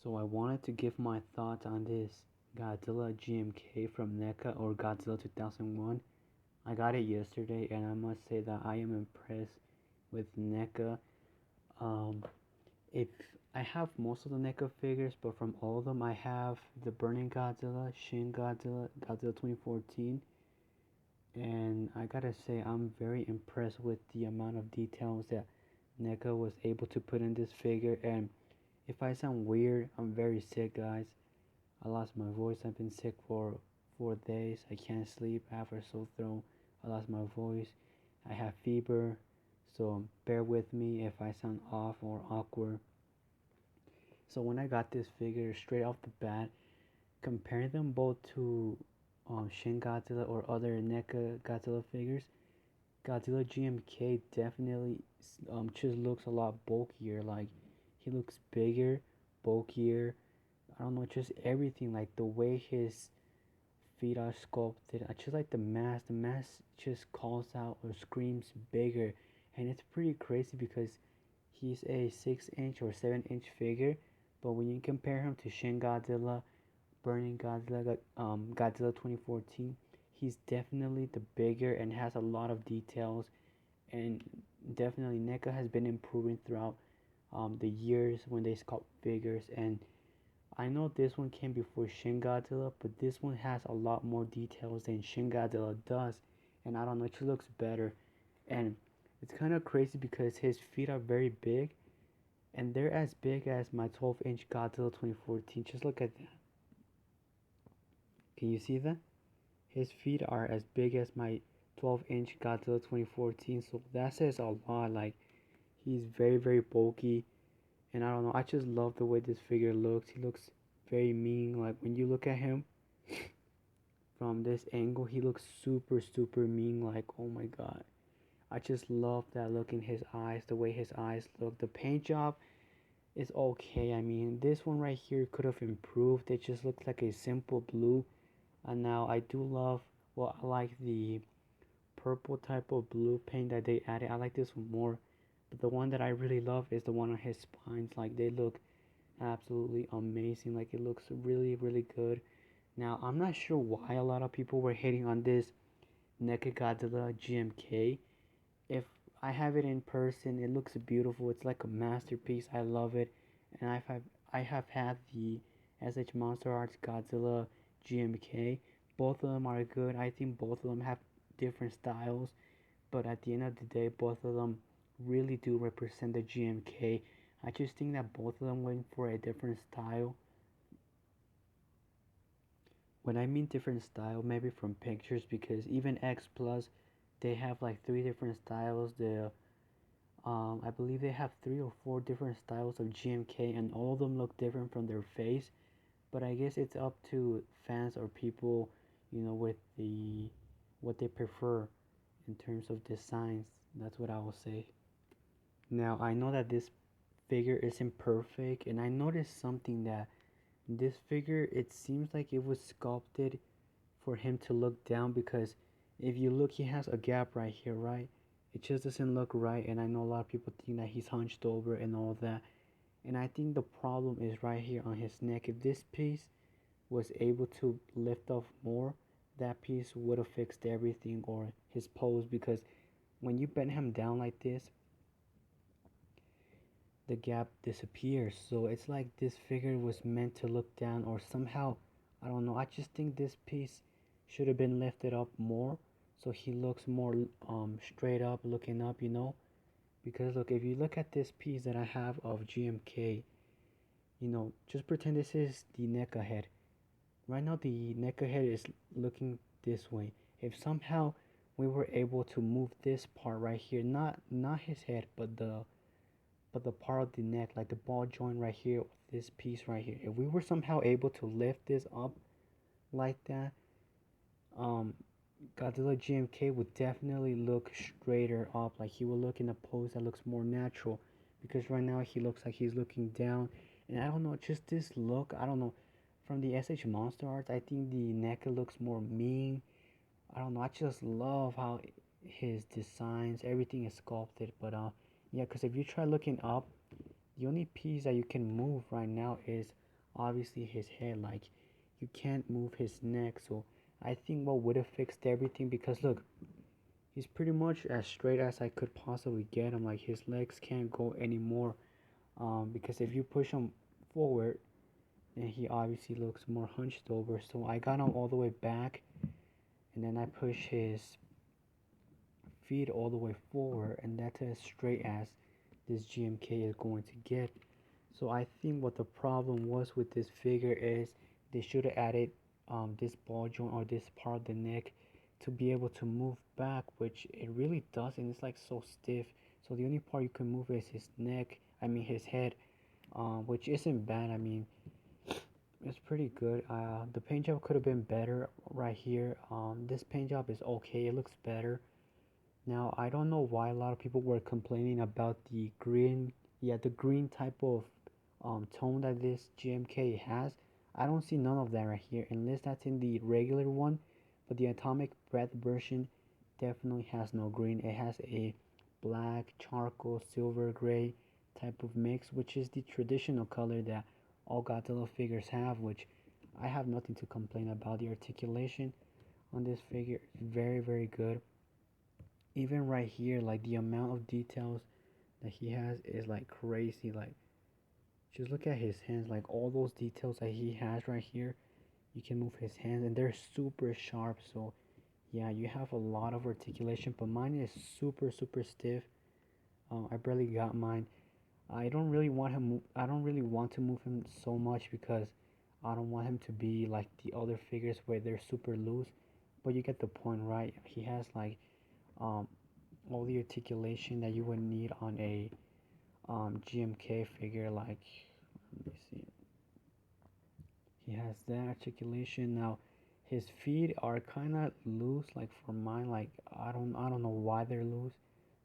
So I wanted to give my thoughts on this Godzilla GMK from NECA or Godzilla 2001. I got it yesterday and I must say that I am impressed with NECA. Um, if I have most of the NECA figures, but from all of them I have the Burning Godzilla, Shin Godzilla, Godzilla 2014, and I gotta say I'm very impressed with the amount of details that NECA was able to put in this figure. And if I sound weird, I'm very sick, guys. I lost my voice. I've been sick for 4 days. I can't sleep. I have a sore throat. I lost my voice. I have fever. So bear with me if I sound off or awkward. So when I got this figure straight off the bat, comparing them both to Shin Godzilla or other NECA Godzilla figures, Godzilla GMK definitely just looks a lot bulkier. Like he looks bigger, bulkier. I don't know, just everything. Like the way his feet are sculpted. I just like the mask. The mask just calls out or screams bigger, and it's pretty crazy because he's a 6 inch or 7 inch figure, but when you compare him to Shin Godzilla, Burning Godzilla, Godzilla 2014, he's definitely the bigger and has a lot of details, and definitely NECA has been improving throughout the years when they sculpt figures. And I know this one came before Shin Godzilla, but this one has a lot more details than Shin Godzilla does, and I don't know, it just looks better. And it's kind of crazy because his feet are very big, and they're as big as my 12-inch Godzilla 2014. Just look at that. Can you see that? His feet are as big as my 12-inch Godzilla 2014, so that says a lot. Like, he's very, very bulky, and I don't know, I just love the way this figure looks. He looks very mean. Like, when you look at him from this angle, he looks super, super mean. Like, oh my god. I just love that look in his eyes, the way his eyes look. The paint job is okay. I mean, this one right here could have improved. It just looks like a simple blue. And now I do love, well, I like the purple type of blue paint that they added. I like this one more. But the one that I really love is the one on his spines. Like, they look absolutely amazing. Like, it looks really, really good. Now, I'm not sure why a lot of people were hating on this NECA Godzilla GMK. If I have it in person, it looks beautiful. It's like a masterpiece. I love it. And I have had the SH Monster Arts Godzilla GMK. Both of them are good. I think both of them have different styles, but at the end of the day, both of them really do represent the GMK. I just think that both of them went for a different style. When I mean different style, maybe from pictures, because even X Plus, they have like three different styles. I believe they have 3 or 4 different styles of GMK, and all of them look different from their face. But I guess it's up to fans or people, with what they prefer in terms of designs. That's what I will say. Now I know that this figure isn't perfect, and I noticed something that this figure, it seems like it was sculpted for him to look down, because if you look, he has a gap right here, right? It just doesn't look right, and I know a lot of people think that he's hunched over and all that. And I think the problem is right here on his neck. If this piece was able to lift off more, that piece would have fixed everything, or his pose, because when you bend him down like this, the gap disappears. So it's like this figure was meant to look down, or somehow, I don't know. I just think this piece should have been lifted up more, so he looks more straight up, looking up, because look, if you look at this piece that I have of GMK, just pretend this is the NECA head. Right now the NECA head is looking this way. If somehow we were able to move this part right here, not his head, but the part of the neck, like the ball joint right here, this piece right here, if we were somehow able to lift this up like that, um, Godzilla GMK would definitely look straighter up. Like, he will look in a pose that looks more natural, because right now he looks like he's looking down. And I don't know, just this look, I don't know. From the SH Monster Arts, I think the NECA looks more mean. I don't know. I just love how his designs, everything is sculpted. But yeah, because if you try looking up, the only piece that you can move right now is obviously his head, like you can't move his neck. So I think what would have fixed everything, because look, he's pretty much as straight as I could possibly get him. Like his legs can't go anymore. Because if you push him forward, then he obviously looks more hunched over. So I got him all the way back, and then I push his feet all the way forward, and that's as straight as this GMK is going to get. So I think what the problem was with this figure is they should have added this ball joint or this part of the neck to be able to move back, which it really doesn't. It's like so stiff. So the only part you can move is his neck, I mean his head, which isn't bad. I mean, it's pretty good. The paint job could have been better right here. This paint job is okay. It looks better. Now, I don't know why a lot of people were complaining about the green, yeah, the green type of tone that this GMK has. I don't see none of that right here, unless that's in the regular one. But the Atomic Breath version definitely has no green. It has a black, charcoal, silver, gray type of mix, which is the traditional color that all Godzilla figures have, which I have nothing to complain about. The articulation on this figure is very, very good. Even right here, like the amount of details that he has is like crazy. Like just look at his hands, like all those details that he has right here. You can move his hands and they're super sharp. So yeah, you have a lot of articulation, but mine is super stiff. I barely got mine. I don't really want to move him so much because I don't want him to be like the other figures where they're super loose. But you get the point, right? He has like um all the articulation that you would need on a GMK figure. Like, let me see, he has that articulation. Now his feet are kind of loose, like for mine. Like I don't know why they're loose,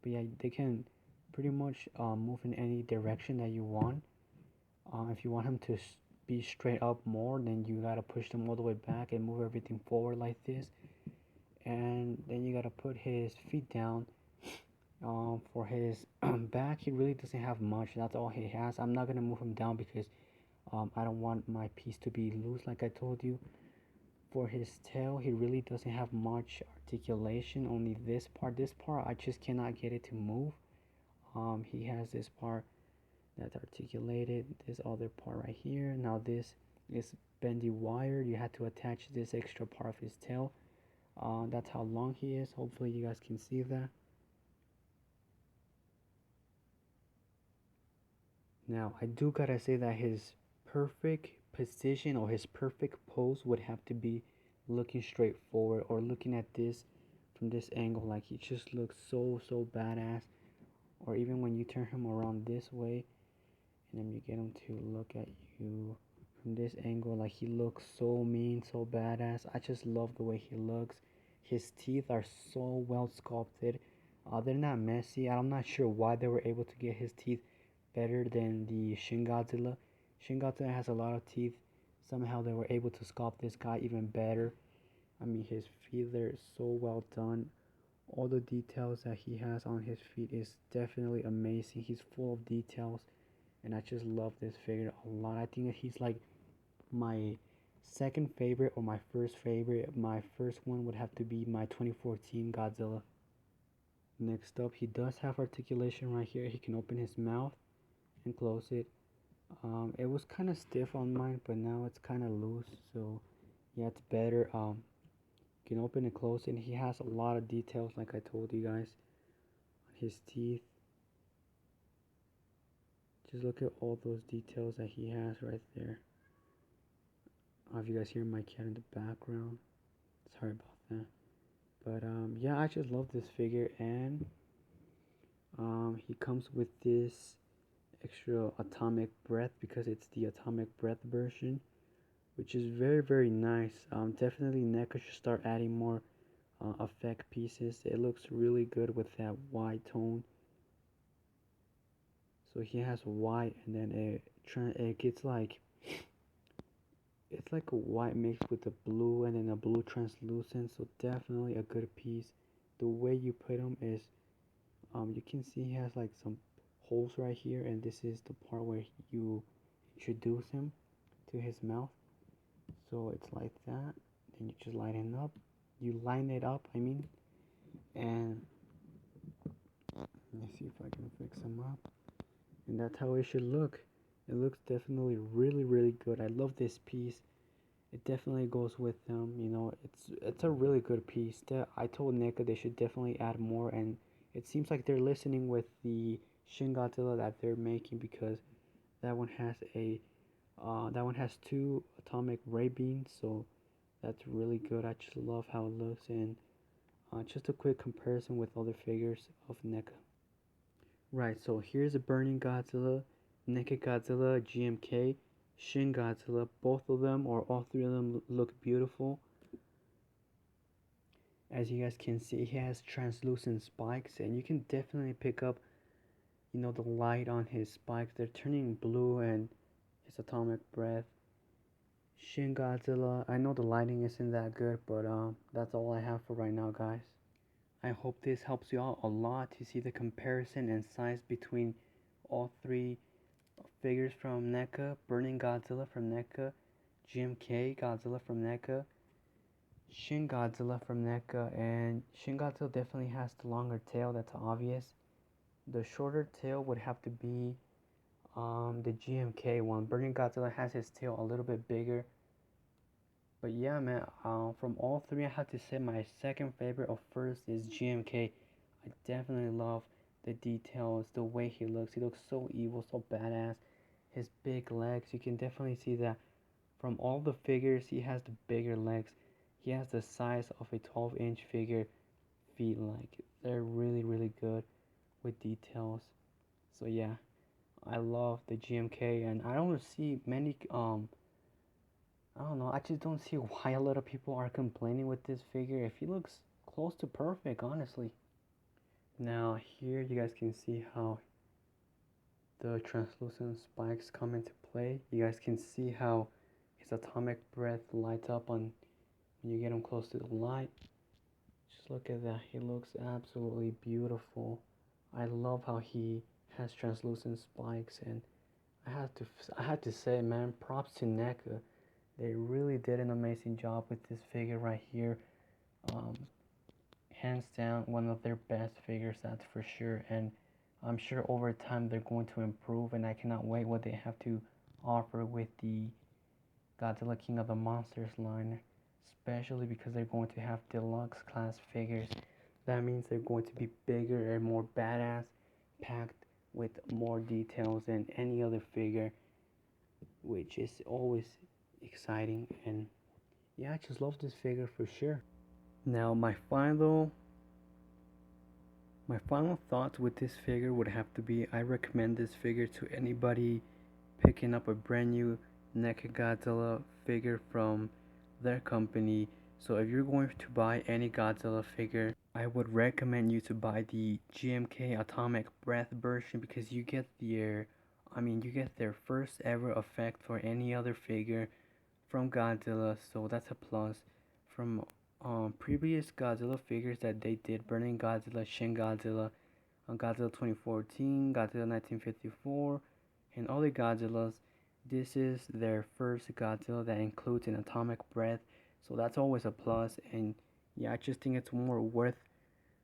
but yeah, they can pretty much move in any direction that you want. If you want him to be straight up more, then you gotta push them all the way back and move everything forward like this, and then you gotta put his feet down. For his back, he really doesn't have much. That's all he has. I'm not gonna move him down because I don't want my piece to be loose, like I told you. For his tail, he really doesn't have much articulation. Only this part. This part, I just cannot get it to move. He has this part that's articulated. This other part right here. Now this is bendy wire. You had to attach this extra part of his tail. That's how long he is. Hopefully you guys can see that. Now, I do gotta say that his perfect position or his perfect pose would have to be looking straight forward or looking at this from this angle. Like he just looks so badass. Or even when you turn him around this way and then you get him to look at you from this angle, like he looks so mean, so badass. I just love the way he looks. His teeth are so well sculpted. They're not messy. I'm not sure why they were able to get his teeth better than the Shin Godzilla. Shin Godzilla has a lot of teeth. Somehow they were able to sculpt this guy even better. I mean, his feet are so well done. All the details that he has on his feet is definitely amazing. He's full of details, and I just love this figure a lot. I think that he's like my second favorite or my first favorite. My first one would have to be my 2014 Godzilla. Next up, he does have articulation right here. He can open his mouth and close it. It was kind of stiff on mine, but now it's kind of loose, so yeah, it's better. You can open and close it. And he has a lot of details, like I told you guys, on his teeth. Just look at all those details that he has right there. If you guys hear my cat in the background, sorry about that. But yeah, I just love this figure, and he comes with this extra atomic breath because it's the atomic breath version, which is very nice. Definitely NECA should start adding more effect pieces. It looks really good with that white tone. So he has white, and then it gets like it's like a white mixed with the blue, and then a blue translucent. So definitely a good piece. The way you put him is you can see he has like some holes right here, and this is the part where you introduce him to his mouth. So it's like that. Then you just line it up. You line it up, I mean, and let me see if I can fix them up. And that's how it should look. It looks definitely really, really good. I love this piece. It definitely goes with them. You know, it's a really good piece. That I told NECA they should definitely add more, and it seems like they're listening with the Shin Godzilla that they're making because that one has two atomic ray beams, so that's really good. I just love how it looks, and just a quick comparison with other figures of NECA. Right, so here's a Burning Godzilla, NECA Godzilla, GMK, Shin Godzilla. Both of them, or all three of them, look beautiful. As you guys can see, he has translucent spikes, and you can definitely pick up, the light on his spikes. They're turning blue, and his atomic breath. Shin Godzilla, I know the lighting isn't that good, but that's all I have for right now, guys. I hope this helps you out a lot to see the comparison and size between all three figures from NECA: Burning Godzilla from NECA, GMK Godzilla from NECA, Shin Godzilla from NECA, and Shin Godzilla definitely has the longer tail, that's obvious. The shorter tail would have to be the GMK one. Burning Godzilla has his tail a little bit bigger. But yeah, man, from all three, I have to say my second favorite of first is GMK. I definitely love the details, the way he looks. He looks so evil, so badass. His big legs, you can definitely see that from all the figures, he has the bigger legs. He has the size of a 12-inch figure feet. Like, they're really, really good with details. So yeah, I love the GMK, and I don't see many I don't know, I just don't see why a lot of people are complaining with this figure if he looks close to perfect, honestly. Now here you guys can see how the translucent spikes come into play. You guys can see how his atomic breath lights up on when you get him close to the light. Just look at that, he looks absolutely beautiful. I love how he has translucent spikes, and I had to say, man, props to NECA. They really did an amazing job with this figure right here. Um, Hands down, one of their best figures, that's for sure. And I'm sure over time they're going to improve, and I cannot wait what they have to offer with the Godzilla King of the Monsters line, especially because they're going to have deluxe class figures. That means they're going to be bigger and more badass, packed with more details than any other figure, which is always exciting. And yeah, I just love this figure for sure. Now my final thoughts with this figure would have to be, I recommend this figure to anybody picking up a brand new NECA Godzilla figure from their company. So if you're going to buy any Godzilla figure, I would recommend you to buy the GMK Atomic Breath version, because you get their first ever effect for any other figure from Godzilla, so that's a plus. From previous Godzilla figures that they did, Burning Godzilla, Shin Godzilla, Godzilla 2014, Godzilla 1954, and other Godzillas, this is their first Godzilla that includes an atomic breath, so that's always a plus. And yeah, I just think it's more worth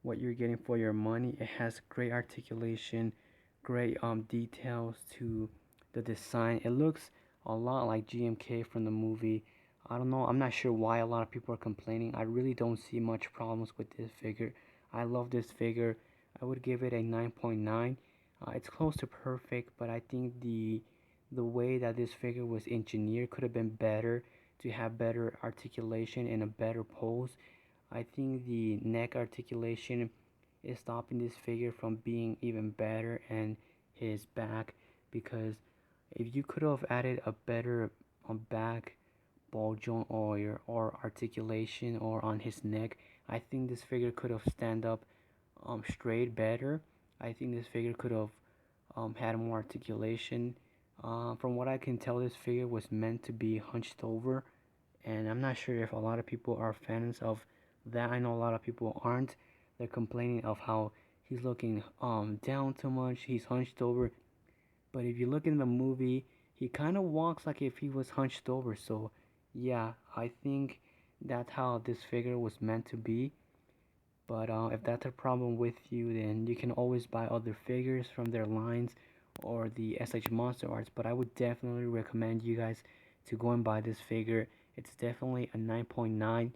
what you're getting for your money. It has great articulation, great details to the design. It looks a lot like GMK from the movie. I don't know, I'm not sure why a lot of people are complaining. I really don't see much problems with this figure. I love this figure. I would give it a 9.9. It's close to perfect, but I think the way that this figure was engineered could have been better, to have better articulation and a better pose. I think the neck articulation is stopping this figure from being even better, and his back, because if you could have added a better back ball joint or articulation or on his neck, I think this figure could have stand up straight better. I think this figure could have had more articulation. From what I can tell, this figure was meant to be hunched over, and I'm not sure if a lot of people are fans of that. I know a lot of people aren't. They're complaining of how he's looking down too much, he's hunched over. But if you look in the movie, he kind of walks like if he was hunched over. So yeah, I think that's how this figure was meant to be. But if that's a problem with you, then you can always buy other figures from their lines or the SH Monster Arts. But I would definitely recommend you guys to go and buy this figure. It's definitely a 9.9.